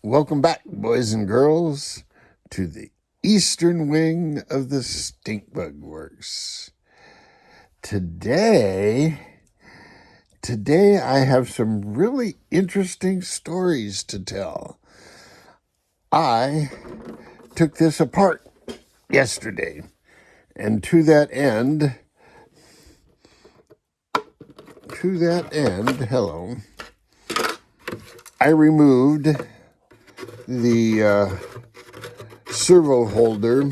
Welcome back, boys and girls, to the eastern wing of the Stinkbug Works. Today I have some really interesting stories to tell. I took this apart yesterday, and to that end, hello, I removed the servo holder,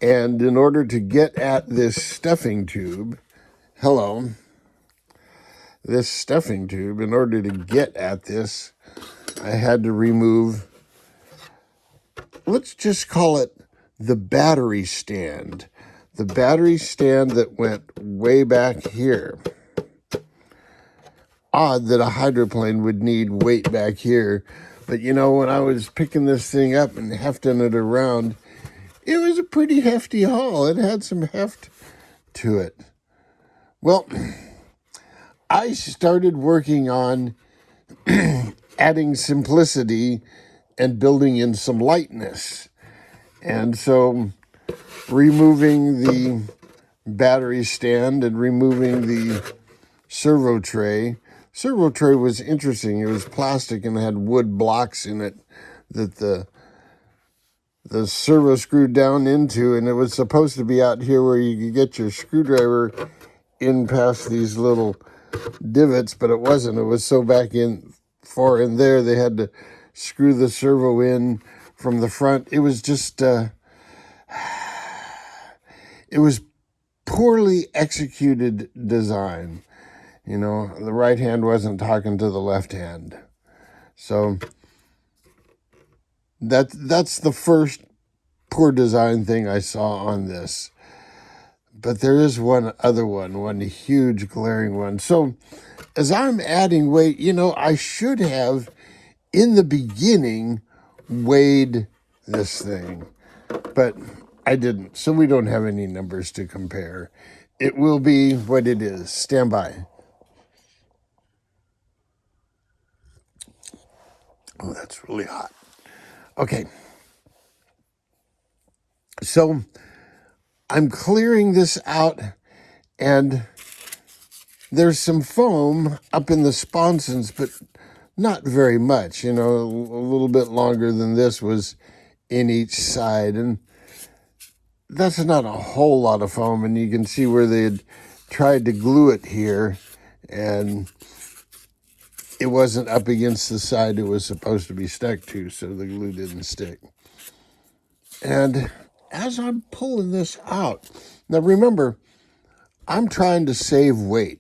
and in order to get at this stuffing tube, in order to get at this, I had to remove, let's just call it the battery stand. The battery stand that went way back here. Odd that a hydroplane would need weight back here. But you know, when I was picking this thing up and hefting it around, it was a pretty hefty haul. It had some heft to it. Well, I started working on adding simplicity and building in some lightness. And so removing the battery stand and removing the servo tray. Servo tray was interesting. It was plastic and had wood blocks in it that the servo screwed down into, and it was supposed to be out here where you could get your screwdriver in past these little divots, but it wasn't. It was so back in far in there they had to screw the servo in from the front. It was just it was poorly executed design. You know, the right hand wasn't talking to the left hand. So that's the first poor design thing I saw on this. But there is one huge glaring one. So as I'm adding weight, you know, I should have in the beginning weighed this thing, but I didn't. So we don't have any numbers to compare. It will be what it is. Stand by. Oh, that's really hot. Okay. So I'm clearing this out, and there's some foam up in the sponsons, but not very much. You know, a little bit longer than this was in each side. And that's not a whole lot of foam, and you can see where they had tried to glue it here, and it wasn't up against the side it was supposed to be stuck to, so the glue didn't stick. And as I'm pulling this out, now remember, I'm trying to save weight.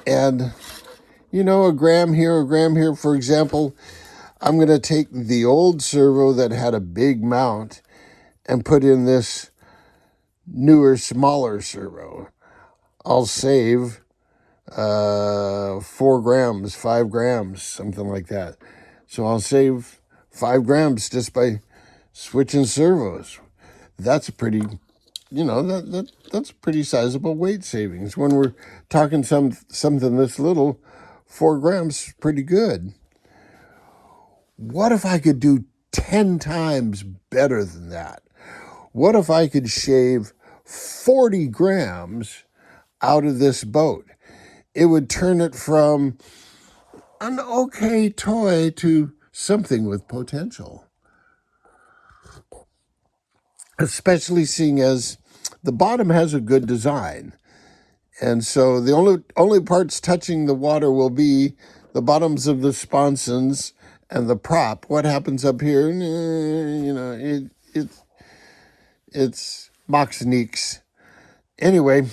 And, you know, a gram here. For example, I'm going to take the old servo that had a big mount and put in this newer, smaller servo. I'll save 4 grams, 5 grams, something like that. So I'll save 5 grams just by switching servos. That's a pretty, you know, that's pretty sizable weight savings. When we're talking something this little, 4 grams is pretty good. What if I could do 10 times better than that? What if I could shave 40 grams out of this boat? It would turn it from an okay toy to something with potential. Especially seeing as the bottom has a good design. And so the only parts touching the water will be the bottoms of the sponsons and the prop. What happens up here, you know, it's moxniques. Anyway,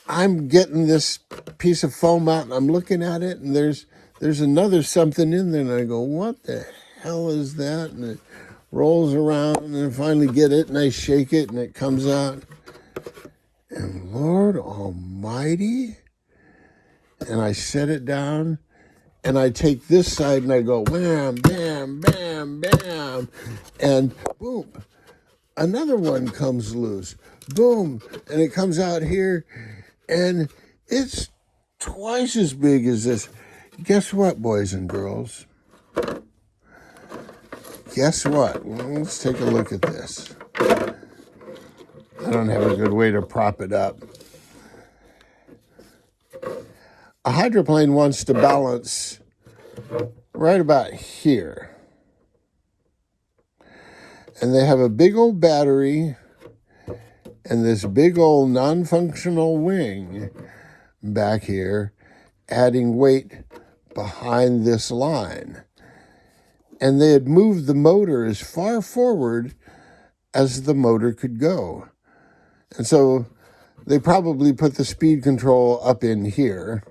I'm getting this piece of foam out and I'm looking at it, and there's another something in there, and I go, what the hell is that? And it rolls around, and I finally get it, and I shake it, and it comes out. And Lord Almighty, and I set it down, and I take this side, and I go wham, bam, bam, bam, and boom, another one comes loose. Boom, and it comes out here, and it's twice as big as this. Guess what, boys and girls? Guess what? Well, let's take a look at this. I don't have a good way to prop it up. A hydroplane wants to balance right about here. And they have a big old battery and this big old non-functional wing back here, adding weight behind this line. And they had moved the motor as far forward as the motor could go. And so they probably put the speed control up in here,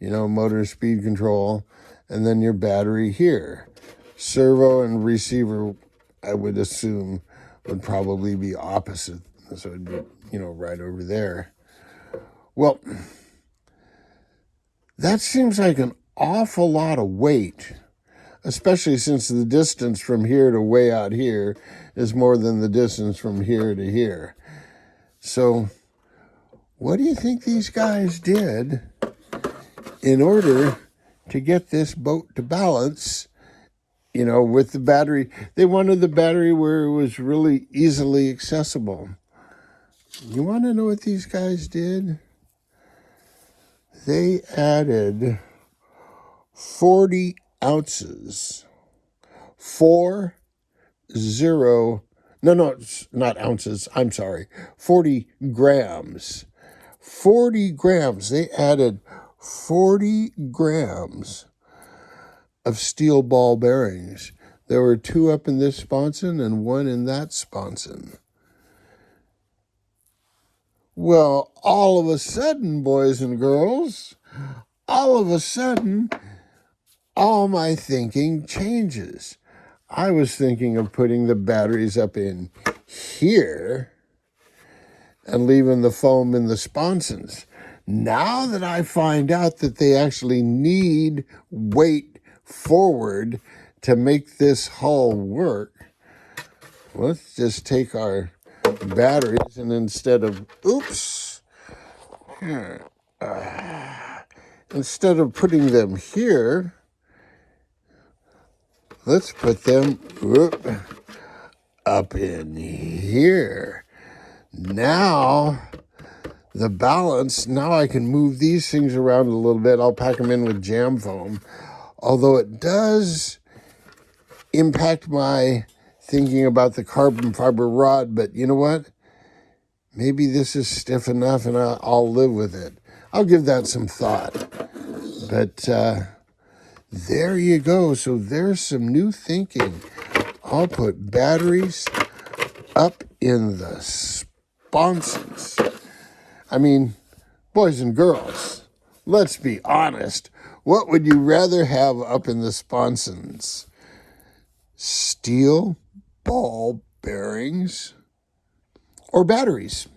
motor speed control, and then your battery here. Servo and receiver, I would assume, would probably be opposite. So it'd be, right over there. Well, that seems like an awful lot of weight, especially since the distance from here to way out here is more than the distance from here to here. So what do you think these guys did in order to get this boat to balance, with the battery? They wanted the battery where it was really easily accessible. You want to know what these guys did? They added 40 ounces. 40, no, it's not ounces, I'm sorry, 40 grams. 40 grams. They added 40 grams of steel ball bearings. There were 2 up in this sponson and 1 in that sponson. Well, all of a sudden, boys and girls, all my thinking changes. I was thinking of putting the batteries up in here and leaving the foam in the sponsons. Now that I find out that they actually need weight forward to make this hull work, let's just take our batteries and instead of putting them here, let's put them up in here. Now the balance, now I can move these things around a little bit. I'll pack them in with jam foam, although it does impact my thinking about the carbon fiber rod, but you know what? Maybe this is stiff enough and I'll live with it. I'll give that some thought. But there you go. So there's some new thinking. I'll put batteries up in the sponsons. I mean, boys and girls, let's be honest. What would you rather have up in the sponsons? Steel ball bearings or batteries?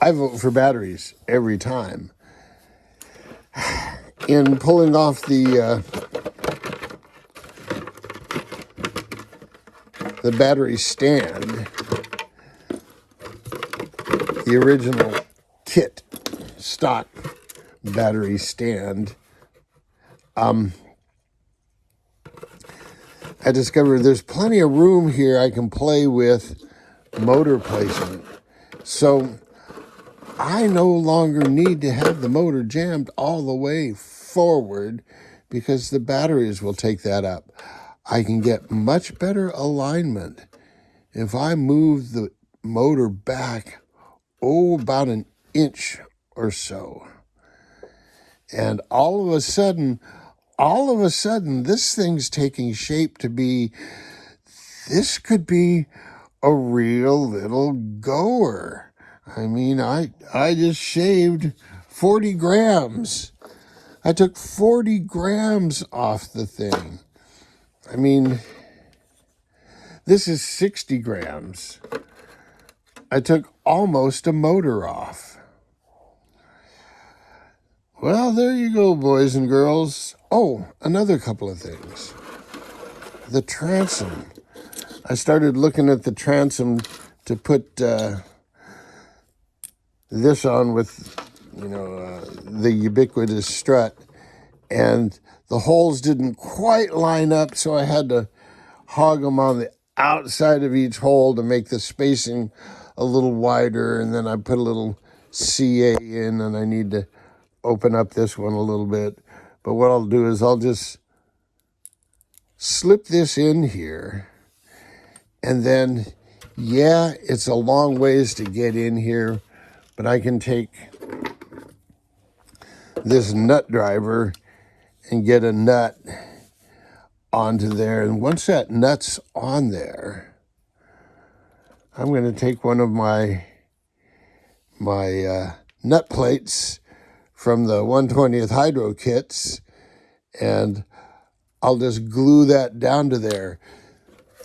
I vote for batteries every time. In pulling off the battery stand, the original kit stock battery stand, I discovered there's plenty of room here I can play with motor placement. So I no longer need to have the motor jammed all the way forward because the batteries will take that up. I can get much better alignment if I move the motor back, about an inch or so. And all of a sudden, this thing's taking shape to be, this could be a real little goer. I mean, I just shaved 40 grams. I took 40 grams off the thing. I mean, this is 60 grams. I took almost a motor off. Well, there you go, boys and girls. Oh, another couple of things. The transom. I started looking at the transom to put this on with the ubiquitous strut, and the holes didn't quite line up, so I had to hog them on the outside of each hole to make the spacing a little wider, and then I put a little CA in, and I need to open up this one a little bit. But what I'll do is I'll just slip this in here, and then, yeah, it's a long ways to get in here, but I can take this nut driver and get a nut onto there. And once that nut's on there, I'm going to take one of my nut plates from the 1/20th Hydro kits, and I'll just glue that down to there.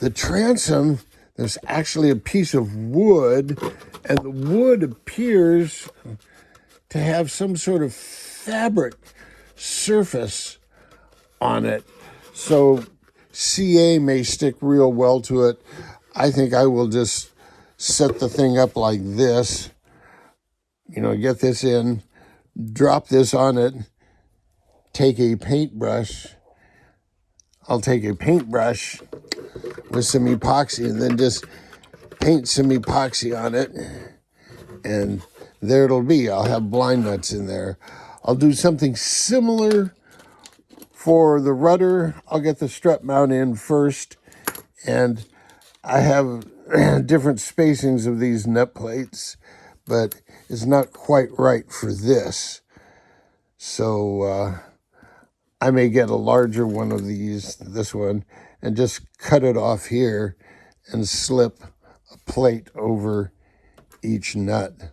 The transom, there's actually a piece of wood, and the wood appears to have some sort of fabric surface on it. So CA may stick real well to it. I think I will just set the thing up like this. Get this in, drop this on it, take a paintbrush. I'll take a paintbrush with some epoxy and then just paint some epoxy on it. And there it'll be. I'll have blind nuts in there. I'll do something similar for the rudder. I'll get the strut mount in first. And I have different spacings of these nut plates, but it's not quite right for this. So I may get a larger one of these, this one, and just cut it off here and slip a plate over each nut.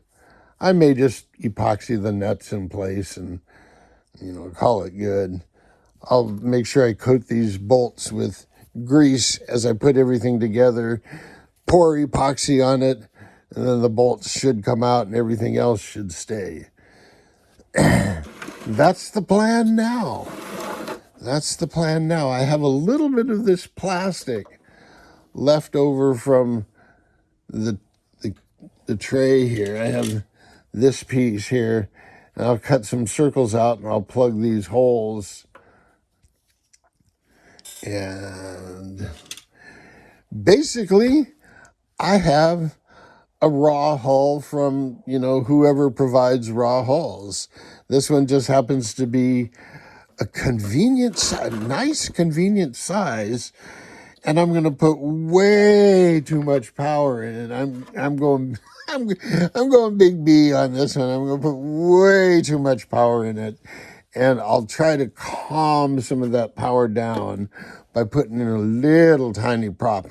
I may just epoxy the nuts in place and, call it good. I'll make sure I coat these bolts with grease as I put everything together, pour epoxy on it, and then the bolts should come out and everything else should stay. That's the plan now. I have a little bit of this plastic left over from the tray here. I have this piece here, and I'll cut some circles out and I'll plug these holes. And basically, I have a raw hull from, whoever provides raw hulls. This one just happens to be a nice convenient size, and I'm going to put way too much power in it. I'm going big B on this one. I'm going to put way too much power in it, and I'll try to calm some of that power down by putting in a little tiny prop.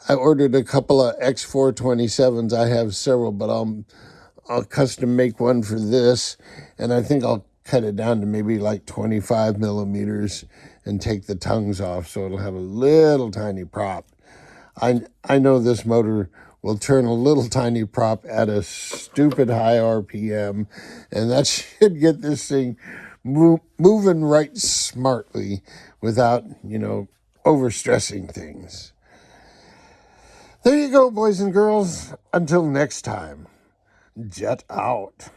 I ordered a couple of X427s. I have several, but I'll custom make one for this, and I think I'll cut it down to maybe like 25 millimeters and take the tongues off so it'll have a little tiny prop. I know this motor will turn a little tiny prop at a stupid high RPM, and that should get this thing moving right smartly without, overstressing things. There you go, boys and girls. Until next time, jet out.